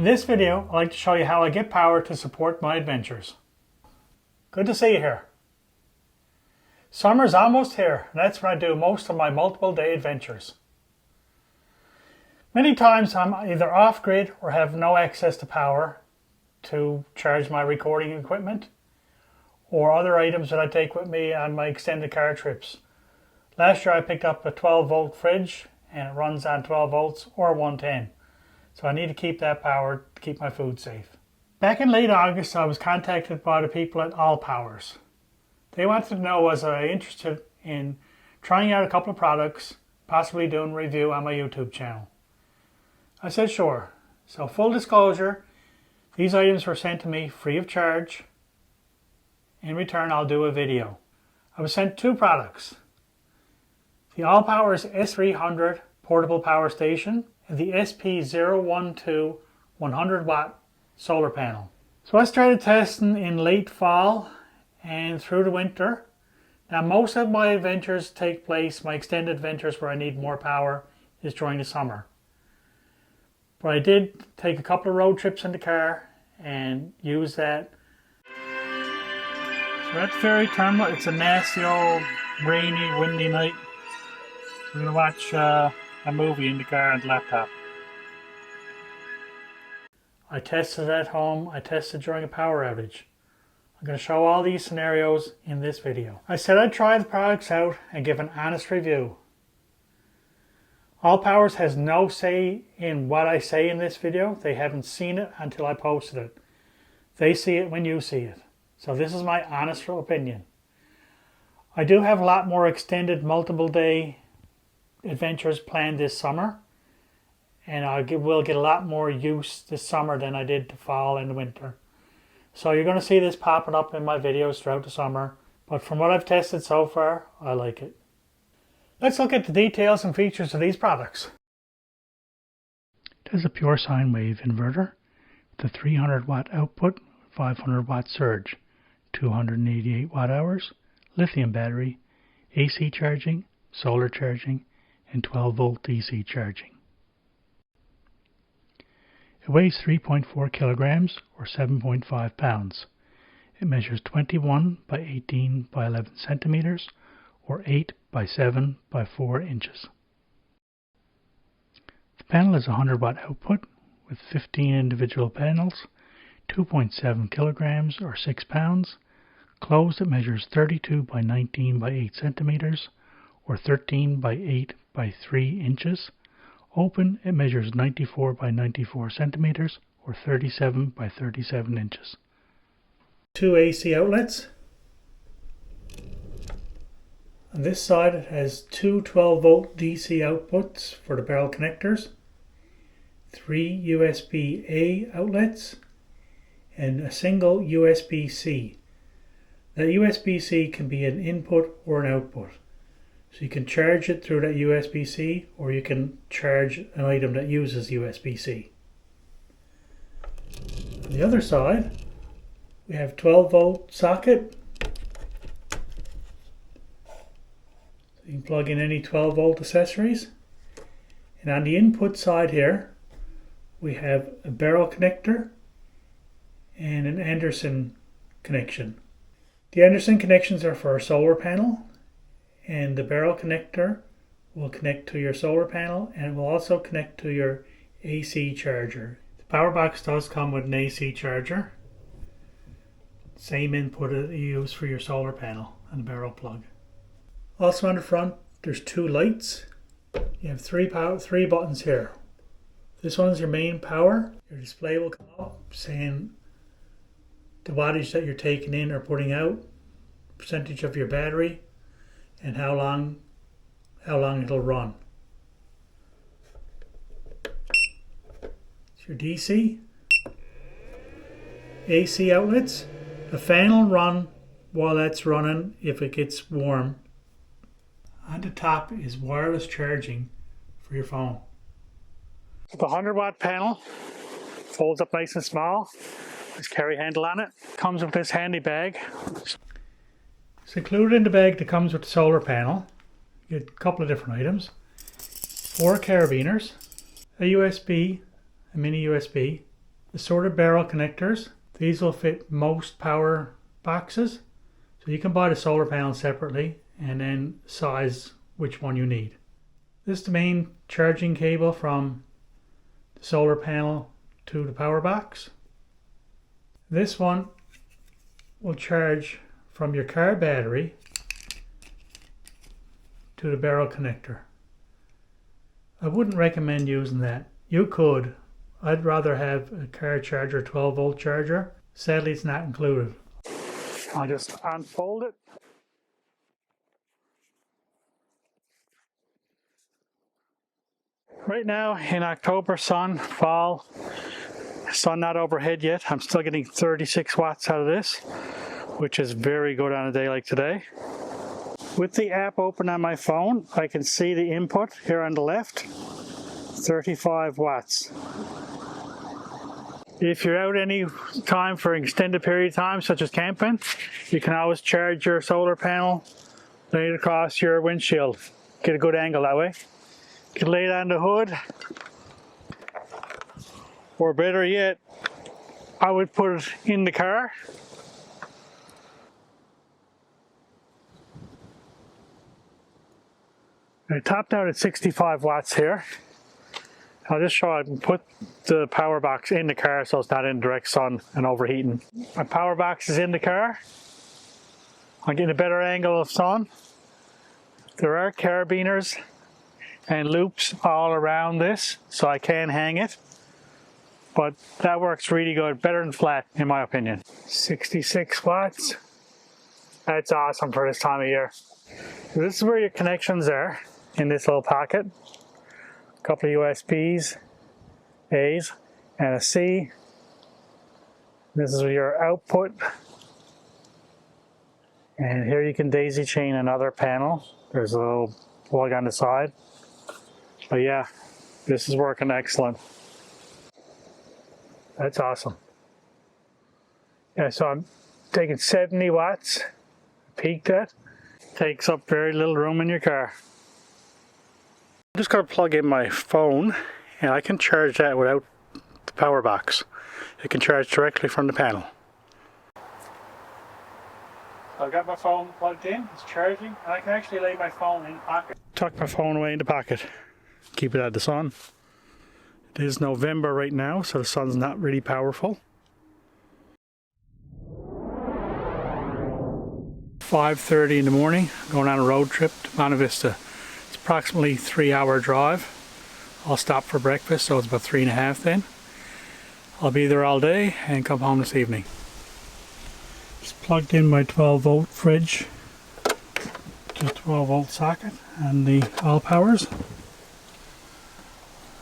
In this video, I'd like to show you how I get power to support my adventures. Good to see you here. Summer's almost here, and that's when I do most of my multiple day adventures. Many times I'm either off-grid or have no access to power to charge my recording equipment or other items that I take with me on my extended car trips. Last year I picked up a 12-volt fridge and it runs on 12 volts or 110. So I need to keep that power to keep my food safe. Back in late August I was contacted by the people at Allpowers. They wanted to know was I interested in trying out a couple of products, possibly doing a review on my YouTube channel. I said sure. So full disclosure, these items were sent to me free of charge. In return, I'll do a video. I was sent two products. The Allpowers S300 portable power station and the SP012 100 watt solar panel. So I started testing in late fall and through the winter. Now most of my adventures take place, my extended adventures where I need more power is during the summer. But I did take a couple of road trips in the car and use that. So at the ferry terminal, it's a nasty old rainy, windy night. We're going to watch a movie in the car and laptop. I tested at home, I tested during a power outage. I'm going to show all these scenarios in this video. I said I'd try the products out and give an honest review. Allpowers has no say in what I say in this video. They haven't seen it until I posted it. They see it when you see it. So this is my honest opinion. I do have a lot more extended multiple day adventures planned this summer. And I will get a lot more use this summer than I did the fall and the winter. So you're going to see this popping up in my videos throughout the summer. But from what I've tested so far, I like it. Let's look at the details and features of these products. It has a pure sine wave inverter with a 300 watt output, 500 watt surge, 288 watt hours, lithium battery, AC charging, solar charging, and 12 volt DC charging. It weighs 3.4 kilograms or 7.5 pounds. It measures 21 by 18 by 11 centimeters or 8 by 7 by 4 inches. The panel has a 100 watt output with 15 individual panels, 2.7 kilograms or 6 pounds. Closed, it measures 32 by 19 by 8 centimeters or 13 by 8 by 3 inches. Open, it measures 94 by 94 centimeters or 37 by 37 inches. Two AC outlets. On this side it has two 12 volt DC outputs for the barrel connectors, three USB-A outlets, and a single USB-C. That USB-C can be an input or an output. So you can charge it through that USB-C or you can charge an item that uses USB-C. On the other side we have 12 volt socket. So you can plug in any 12 volt accessories. And on the input side here we have a barrel connector and an Anderson connection. The Anderson connections are for a solar panel, and the barrel connector will connect to your solar panel and it will also connect to your AC charger. The power box does come with an AC charger. Same input that you use for your solar panel and the barrel plug. Also on the front there's two lights. You have three buttons here. This one's your main power. Your display will come up saying the wattage that you're taking in or putting out, percentage of your battery, and how long it'll run. It's your DC. AC outlets. The fan will run while that's running if it gets warm. On the top is wireless charging for your phone. The 100 watt panel folds up nice and small. There's a carry handle on it. Comes with this handy bag. It's included in the bag that comes with the solar panel. You get a couple of different items. 4 carabiners, a USB, a mini USB, The sorted barrel connectors, these will fit most power boxes. So you can buy the solar panel separately and then size which one you need. This is the main charging cable from the solar panel to the power box. This one will charge from your car battery to the barrel connector. I wouldn't recommend using that. You could. I'd rather have a car charger, 12 volt charger. Sadly, it's not included. I'll just unfold it. Right now in October, fall, sun not overhead yet. I'm still getting 36 watts out of this, which is very good on a day like today. With the app open on my phone, I can see the input here on the left, 35 watts. If you're out any time for an extended period of time, such as camping, you can always charge your solar panel, lay it across your windshield. Get a good angle that way. You can lay it on the hood, or better yet, I would put it in the car. I topped out at 65 watts here. I'll just show I can put the power box in the car so it's not in direct sun and overheating. My power box is in the car. I'm getting a better angle of sun. There are carabiners and loops all around this, so I can hang it. But that works really good, better than flat in my opinion. 66 watts. That's awesome for this time of year. This is where your connections are in this little pocket. A couple of USBs, A's, and a C. This is your output. And here you can daisy chain another panel. There's a little plug on the side. But yeah, this is working excellent. That's awesome. Yeah, so I'm taking 70 watts, peaked at. Takes up very little room in your car. I'm just going to plug in my phone and I can charge that without the power box. It can charge directly from the panel. So I've got my phone plugged in, it's charging, and I can actually lay my phone in the pocket. Tuck my phone away in the pocket. Keep it out of the sun. It is November right now, so the sun's not really powerful. 5:30 in the morning, going on a road trip to Monte Vista. It's approximately a 3-hour drive. I'll stop for breakfast, so it's about 3.5 then. I'll be there all day and come home this evening. Just plugged in my 12 volt fridge to the 12 volt socket and the Allpowers.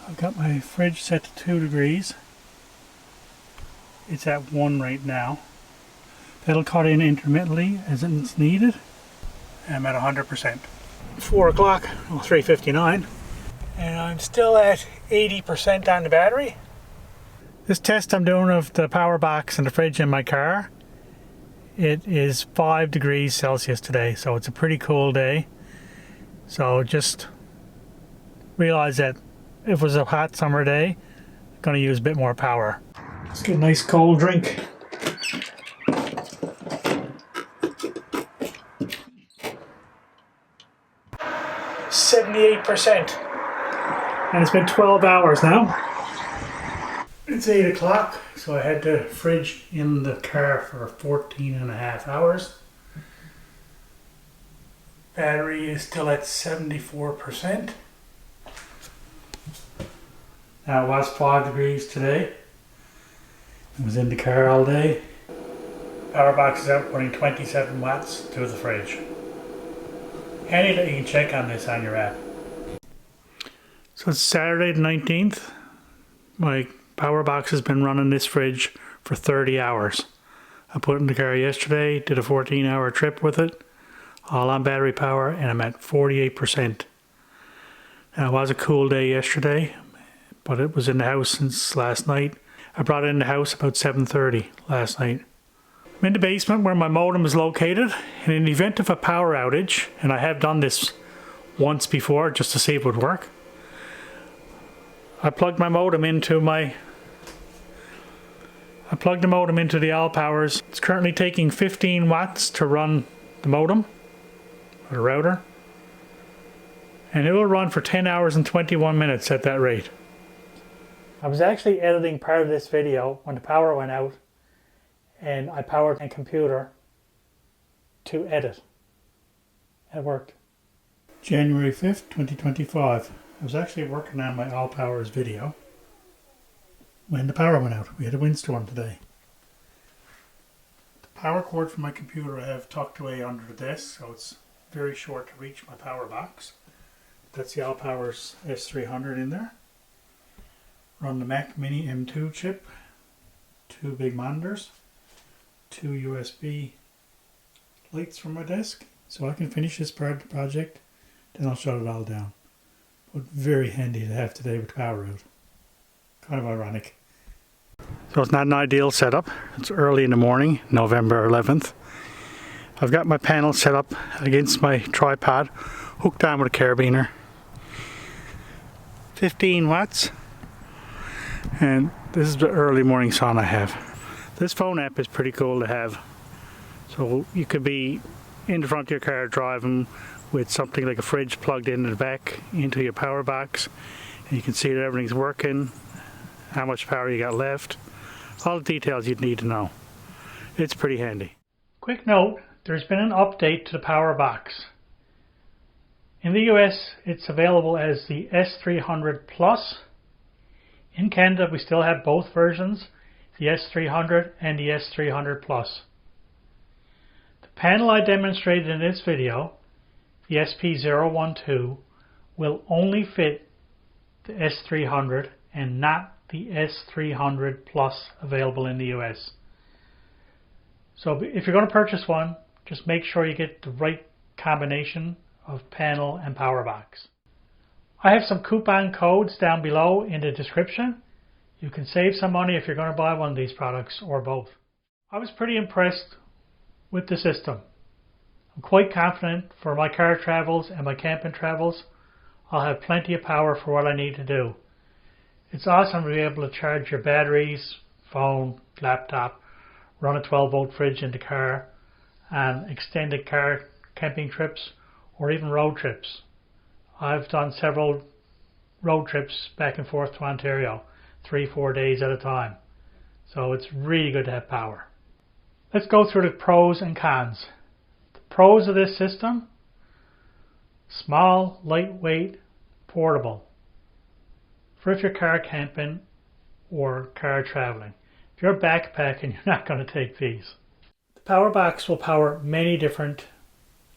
I've got my fridge set to 2 degrees. It's at 1 right now. That'll cut in intermittently as it's needed. I'm at 100%. 4 o'clock, well 3:59, and I'm still at 80% on the battery. This test I'm doing of the power box and the fridge in my car, it is 5 degrees Celsius today, so it's a pretty cool day. So just realize that if it was a hot summer day, I'm going to use a bit more power. Let's get a nice cold drink. %, and it's been 12 hours now. It's 8 o'clock, so I had the fridge in the car for 14.5 hours. Battery is still at 74%. Now it was 5 degrees today. I was in the car all day. Power box is outputting 27 watts to the fridge. Handy that you can check on this on your app. So it's Saturday the 19th. My power box has been running this fridge for 30 hours. I put it in the car yesterday, did a 14-hour trip with it, all on battery power, and I'm at 48%. Now it was a cool day yesterday, but it was in the house since last night. I brought it in the house about 7:30 last night. I'm in the basement where my modem is located, and in the event of a power outage, and I have done this once before just to see if it would work, I plugged my modem into my I plugged the modem into the Allpowers. It's currently taking 15 watts to run the modem, or the router. And it will run for 10 hours and 21 minutes at that rate. I was actually editing part of this video when the power went out, and I powered my computer to edit. It worked. January 5th, 2025. I was actually working on my Allpowers video when the power went out. We had a windstorm today. The power cord for my computer I have tucked away under the desk, so it's very short to reach my power box. That's the Allpowers S300 in there. Run the Mac Mini M2 chip, 2 big monitors, 2 USB lights from my desk, so I can finish this part of the project, then I'll shut it all down. But very handy to have today with the power out. Kind of ironic. So it's not an ideal setup. It's early in the morning, November 11th. I've got my panel set up against my tripod, hooked on with a carabiner. 15 watts. And this is the early morning sun I have. This phone app is pretty cool to have. So you could be in the front of your car driving with something like a fridge plugged in the back into your power box. And you can see that everything's working, how much power you got left, all the details you'd need to know. It's pretty handy. Quick note, there's been an update to the power box. In the US, it's available as the S300 Plus. In Canada, we still have both versions, the S300 and the S300 Plus. The panel I demonstrated in this video, the SP012, will only fit the S300 and not the S300 Plus available in the US. So if you're going to purchase one, just make sure you get the right combination of panel and power box. I have some coupon codes down below in the description. You can save some money if you're going to buy one of these products or both. I was pretty impressed with the system. I'm quite confident for my car travels and my camping travels. I'll have plenty of power for what I need to do. It's awesome to be able to charge your batteries, phone, laptop, run a 12-volt fridge in the car, and extended car camping trips or even road trips. I've done several road trips back and forth to Ontario, 3-4 days at a time. So it's really good to have power. Let's go through the pros and cons. The pros of this system: small, lightweight, portable. For if you're car camping or car traveling. If you're backpacking, you're not going to take these. The power box will power many different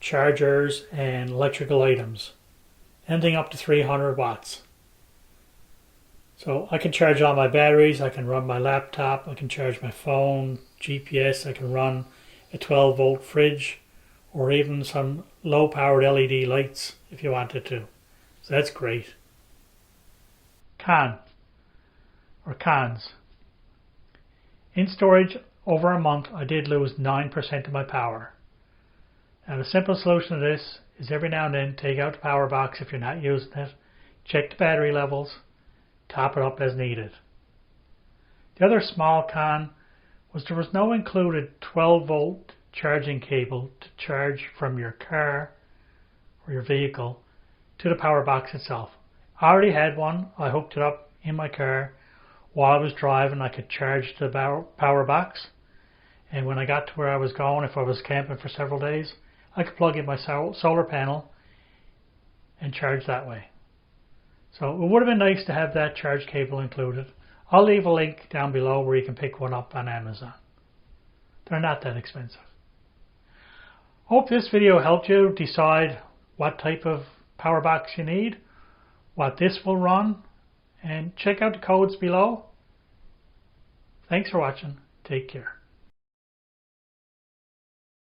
chargers and electrical items. Anything up to 300 watts. So I can charge all my batteries, I can run my laptop, I can charge my phone, GPS, I can run a 12-volt fridge, or even some low-powered LED lights if you wanted to. So that's great. Cons. In storage over a month, I did lose 9% of my power. Now the simple solution to this is every now and then take out the power box if you're not using it, check the battery levels, top it up as needed. The other small con was there was no included 12-volt charging cable to charge from your car or your vehicle to the power box itself. I already had one. I hooked it up in my car while I was driving. I could charge the power box, and when I got to where I was going, if I was camping for several days, I could plug in my solar panel and charge that way. So it would have been nice to have that charge cable included. I'll leave a link down below where you can pick one up on Amazon. They're not that expensive. Hope this video helped you decide what type of power box you need, what this will run, and check out the codes below. Thanks for watching. Take care.